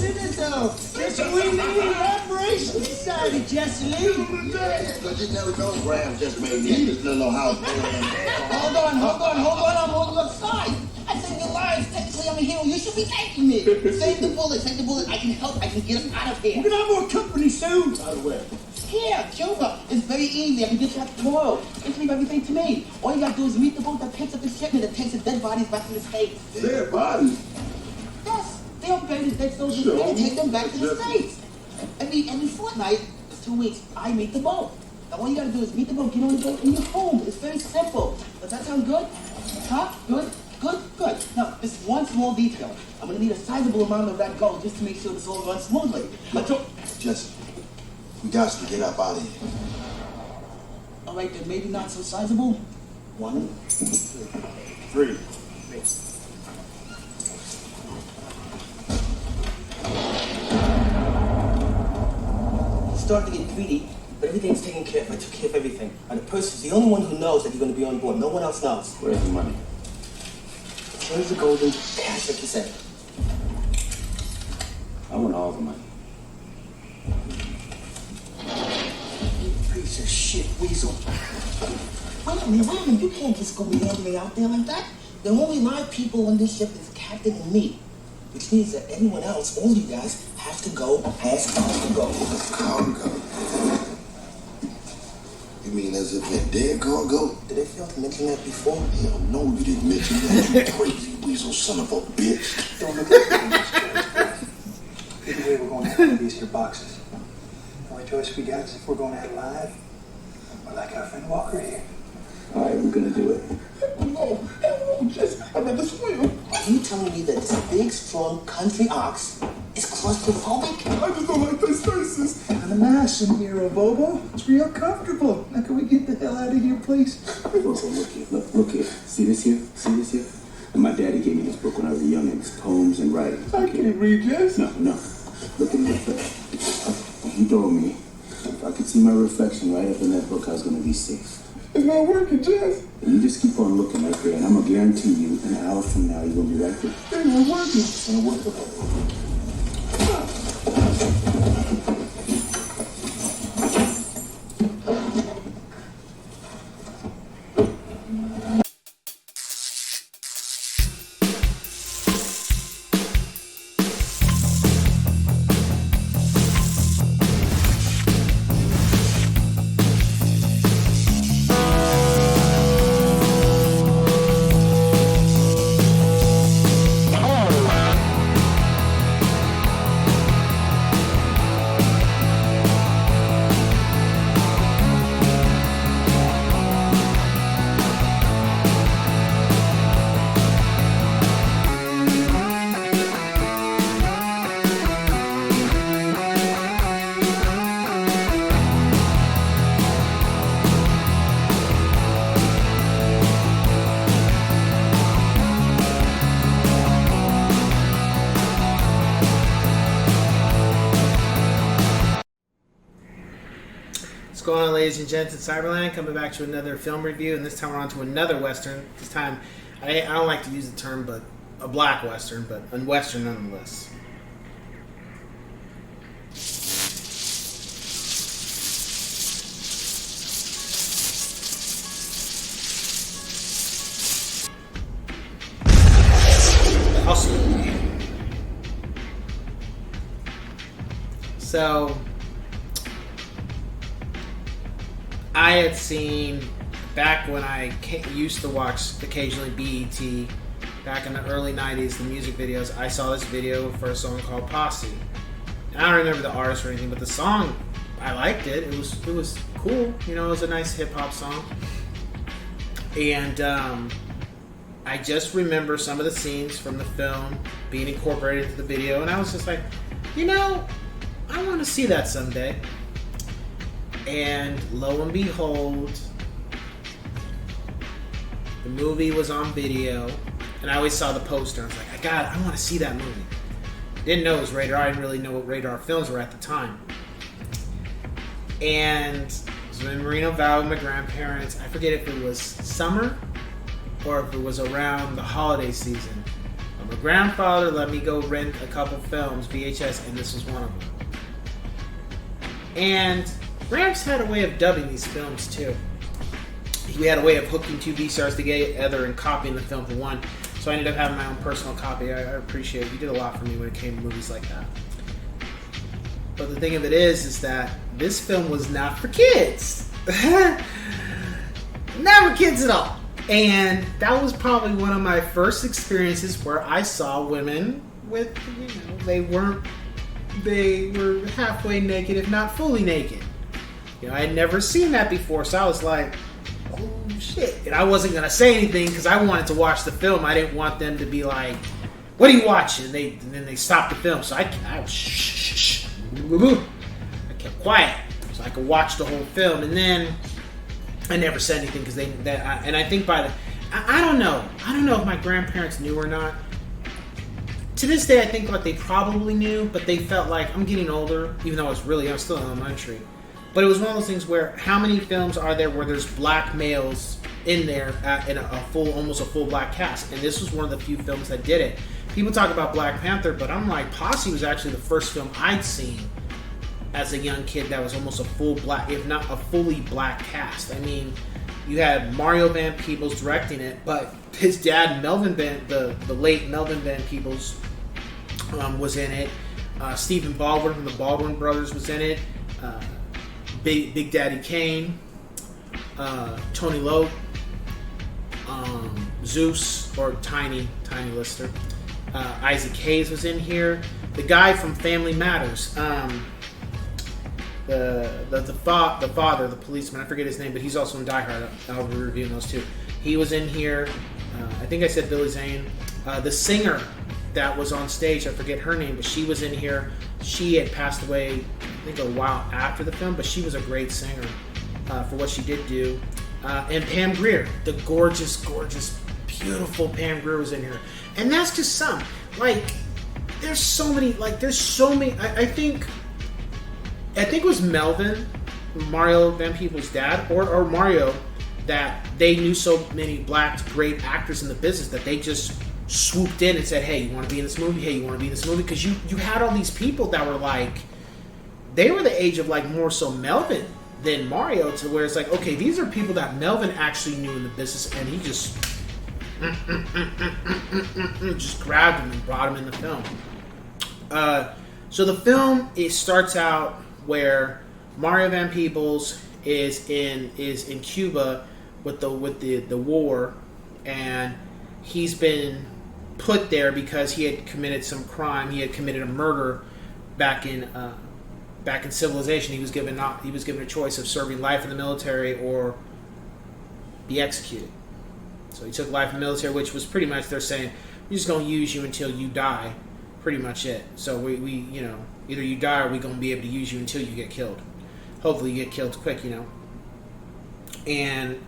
isn't it, though? Just we need admiration decided, Jesse Lee. Because you never know, Graham just made me this little house. Hold on. I'm on your side. I saved your lives. Technically, I'm a hero. You should be thanking me. Save the bullet. I can help. I can get us out of here. We're gonna have more company soon. By the way, Here, Cuba. It's very easy. I can get that tomorrow. Just leave everything to me. All you gotta do is meet the boat that picks up the shipment that takes the dead bodies back to the States. dead bodies. Yes, they'll bury the dead soldiers and take them back to the States. Every fortnight, 2 weeks, I meet the boat. Now all you gotta do is meet the boat, get on the boat, and you're home. It's very simple. Does that sound good? Huh? Good? Now, there's one small detail. I'm gonna need a sizable amount of that gold just to make sure this all runs smoothly. Just, we got to get up out of here. All right, then maybe not so sizable. 1, 2, 3. Starting to get greedy, but everything's taken care of. I took care of everything. And the person's the only one who knows that you're going to be on board. No one else knows. Where's the money? Where's the golden cash, like you said? I want all the money. You piece of shit, weasel. Wait a minute. You can't just go meandering out there like that. The only live people on this ship is Captain and me. Which means that everyone else, all you guys, have to go as cargo. Cargo? You mean as if they're dead cargo? Did I fail to mention that before? Hell no, you didn't mention that, you crazy weasel son of a bitch. Don't look at me. Either way, we're going to have one of these here boxes. The only choice we got is if we're going out alive, or like our friend Walker here. All right, we're gonna do it. No, just, I'd rather swim. Are you telling me that this big, strong country ox is claustrophobic? I just don't like those faces. On the mass in here, Bobo. It's real comfortable. Now can we get the hell out of here, please? Look here. See this here? And my daddy gave me this book when I was a youngin'. It's poems and writing. I can't read this. No. Look at me. He told me if I could see my reflection right up in that book, I was gonna be safe. It's not working, Jess. You just keep on looking right there, and I'm gonna guarantee you, an hour from now, you're gonna be right there. It's not working. It's gonna work. What's going on, ladies and gents? It's Cyberland coming back to another film review, and this time we're on to another Western. This time, I don't like to use the term, but a black Western, but a Western nonetheless. Posse. So, I had seen, back when I used to watch occasionally BET, back in the early 90s, the music videos, I saw this video for a song called Posse. And I don't remember the artist or anything, but the song, I liked it. It was cool. You know, it was a nice hip-hop song. And I just remember some of the scenes from the film being incorporated into the video, and I was just like, you know, I want to see that someday. And lo and behold, the movie was on video, and I always saw the poster. I was like, I want to see that movie. Didn't know it was rated R. I didn't really know what rated R films were at the time. And I was in Merino Valley with my grandparents. I forget if it was summer or if it was around the holiday season of My grandfather let me go rent a couple films, VHS, and this was one of them. And Gramps had a way of dubbing these films too. He had a way of hooking two VCRs together and copying the film for one. So I ended up having my own personal copy. I appreciate it. You did a lot for me when it came to movies like that. But the thing of it is that this film was not for kids. Not for kids at all. And that was probably one of my first experiences where I saw women with, they were halfway naked, if not fully naked. I had never seen that before, so I was like, oh shit. And I wasn't going to say anything because I wanted to watch the film. I didn't want them to be like, what are you watching? And then they stopped the film. So I was shh. I kept quiet so I could watch the whole film. And then I never said anything because and I think I don't know if my grandparents knew or not. To this day, I think like they probably knew, but they felt like I'm getting older, even though I'm still in elementary. But it was one of those things where how many films are there where there's black males in there in almost a full black cast? And this was one of the few films that did it. People talk about Black Panther, but I'm like, Posse was actually the first film I'd seen as a young kid that was almost a full black, if not a fully black cast. I mean, you had Mario Van Peebles directing it, but his dad, the late Melvin Van Peebles, was in it. Stephen Baldwin from the Baldwin Brothers was in it. Big Daddy Kane, Tony Lowe, Zeus, or Tiny Lister. Isaac Hayes was in here. The guy from Family Matters, the father, the policeman, I forget his name, but he's also in Die Hard. I'll be reviewing those too. He was in here. I think I said Billy Zane. The singer that was on stage, I forget her name, but she was in here. She had passed away, I think, a while after the film, but she was a great singer for what she did do. And Pam Grier, the gorgeous, beautiful Pam Grier was in here. And that's just some. Like, there's so many. I think it was Melvin, Mario Van Peebles' dad, or Mario, that they knew so many black great actors in the business that they just swooped in and said, hey, you want to be in this movie? Hey, you want to be in this movie? Because you had all these people that were like, they were the age of like more so Melvin than Mario, to where it's like, okay, these are people that Melvin actually knew in the business, and he just grabbed them and brought them in the film. So the film, it starts out where Mario Van Peebles is in Cuba with the war, and he's been put there because he had committed some crime. He had committed a murder back in Civilization. He was given a choice of serving life in the military or be executed. So he took life in the military, which was pretty much, they're saying, we're just going to use you until you die. Pretty much it. So we either you die or we're going to be able to use you until you get killed. Hopefully you get killed quick, And,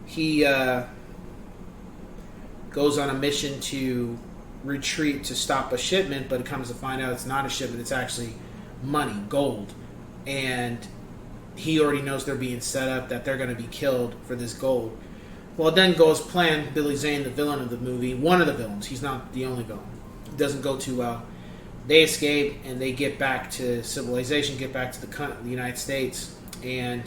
he goes on a mission to retreat to stop a shipment, but it comes to find out it's not a shipment, it's actually money, gold. And he already knows they're being set up, that they're going to be killed for this gold. Well, it then goes planned. Billy Zane, the villain of the movie, one of the villains, he's not the only villain, it doesn't go too well. They escape and they get back to civilization, get back to the United States. And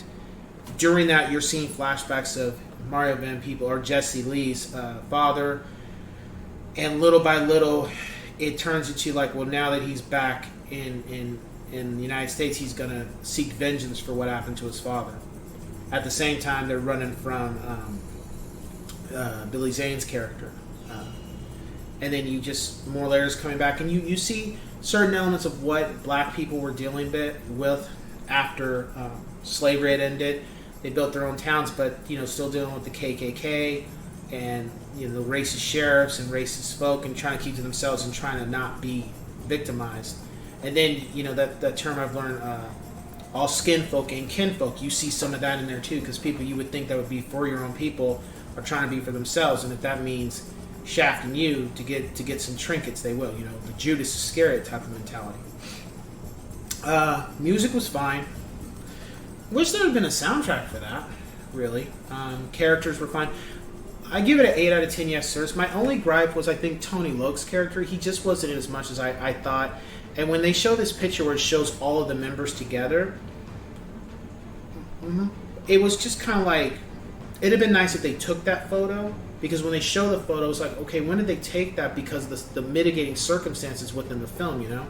during that, you're seeing flashbacks of Mario Van Peebles, or Jesse Lee's father. And little by little, it turns into like, well, now that he's back in the United States, he's going to seek vengeance for what happened to his father. At the same time, they're running from Billy Zane's character. And then you just, more layers coming back, and you see certain elements of what black people were dealing with after slavery had ended. They built their own towns, but still dealing with the KKK and the racist sheriffs and racist folk, and trying to keep to themselves and trying to not be victimized. And then that term I've learned, all skin folk and kin folk. You see some of that in there too, because people you would think that would be for your own people are trying to be for themselves, and if that means shafting you to get some trinkets, they will. The Judas Iscariot type of mentality. Music was fine. Wish there had been a soundtrack for that. Really, characters were fine. I give it an 8 out of 10 yes sirs. My only gripe was I think Tony Loke's character, he just wasn't in as much as I thought. And when they show this picture where it shows all of the members together, it was just kind of like, it'd have been nice if they took that photo, because when they show the photo, it's like, okay, when did they take that? Because the mitigating circumstances within the film, you know?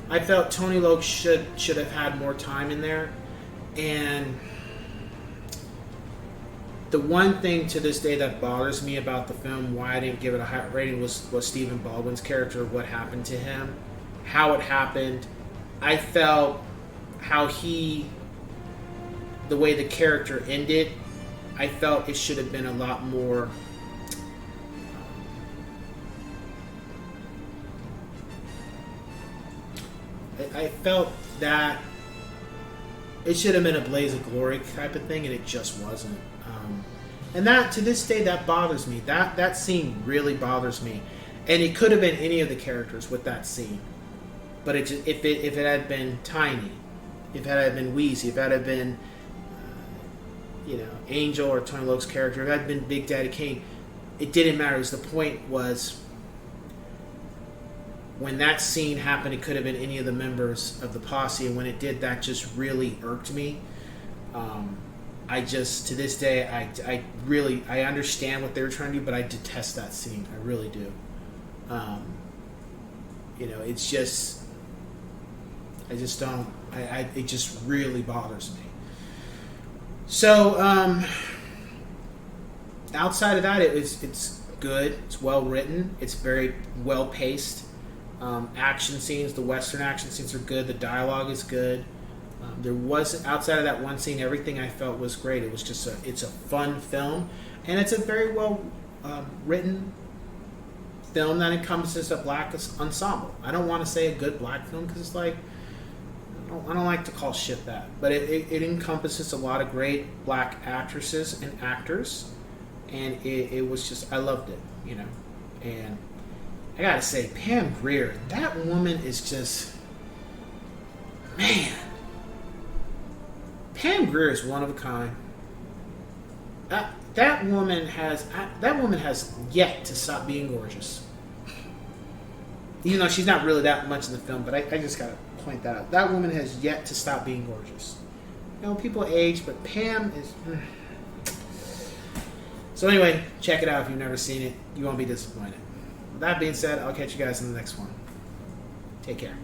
I felt Tony Loke should have had more time in there. And the one thing to this day that bothers me about the film, why I didn't give it a high rating, was Stephen Baldwin's character, what happened to him, how it happened. I felt the way the character ended, I felt it should have been a lot more I felt that it should have been a blaze of glory type of thing, and it just wasn't. And that, to this day, that bothers me. That scene really bothers me. And it could have been any of the characters with that scene. But if it had been Tiny, if it had been Wheezy, if it had been Angel or Tony Loke's character, if it had been Big Daddy Kane, it didn't matter. Because the point was, when that scene happened, it could have been any of the members of the posse, and when it did, that just really irked me. I just, to this day, I understand what they were trying to do, but I detest that scene. I really do. It's just, I just don't, it just really bothers me. So, outside of that, it's good. It's well written. It's very well paced. Action scenes, the Western action scenes are good. The dialogue is good. There was, outside of that one scene, everything I felt was great. It was just it's a fun film, and it's a very well written film that encompasses a black ensemble. I don't want to say a good black film, because it's like, I don't like to call shit that, but it encompasses a lot of great black actresses and actors, and it was just, I loved it, and I gotta say, Pam Grier, that woman is just, man. Pam Grier is one of a kind. That woman has yet to stop being gorgeous. Even though she's not really that much in the film, but I just gotta point that out. That woman has yet to stop being gorgeous. People age, but Pam is. So anyway, check it out if you've never seen it. You won't be disappointed. With that being said, I'll catch you guys in the next one. Take care.